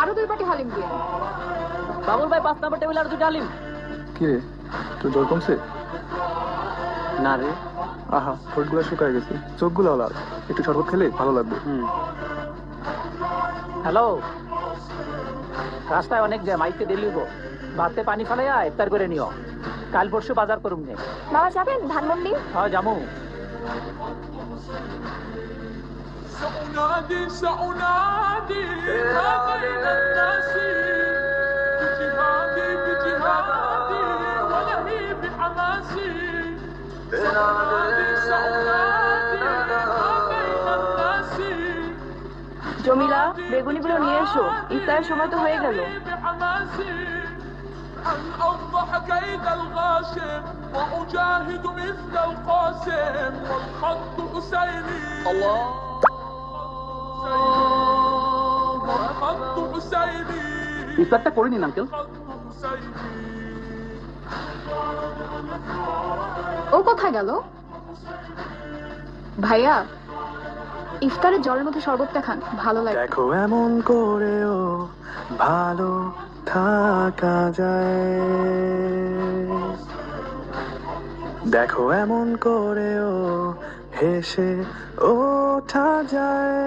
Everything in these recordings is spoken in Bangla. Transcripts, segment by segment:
আরো 2 বাটি হালিম দিন। বাবুল ভাই 5 নম্বর টেবিলে আর 2টা হালিম। কি রে, তোর জ্বর কমছে? না রে। আহা, ঠোঁটগুলো শুকায় গেছে, চোখগুলো লাল। একটু শরবত খেলে ভালো লাগবে। হ্যালো, রাস্তায় অনেক জ্যাম, আইতে দেরি হইব। ভাতে পানি ফেলাইয়া ইফতার করে নিও। কাল পরশু বাজার করুম নে। বাবা যাবেন ধানমন্ডি? হ্যাঁ যামু। سأنادي سأنادي بين الناس بجهادي بجهادي ولهي بحماسي سأنادي سأنادي بين الناس জমিলা, বেগুনিগুলো নিয়ে এসো, ইফতারের সময় তো হয়ে গেল। أن أفضح كيد الغاشم وأجاهد مثل القاسم والخط حسيني الله والخط حسيني ইফতারটা করে নিন আঙ্কেল। ও কোথায় গেল? ভাইয়া, ইফতারে জলের মধ্যে শরবতটা খান, ভালো লাগে। দেখো এমন করেও ভালো থাকা যায়, দেখো এমন করেও হেসে ওঠা যায়,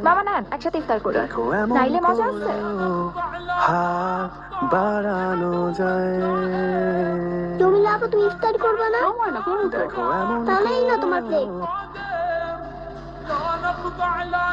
মামা নেন একসাথে ইফতার করি, দেখো এমন নাইলে মজা আছে। করেও হাত বাড়ানো যায়, জমিলা আপু তুমি ইফতার করবে না? দেখো এমন তাহলেই না তোমার প্লেট। لا نخضع لا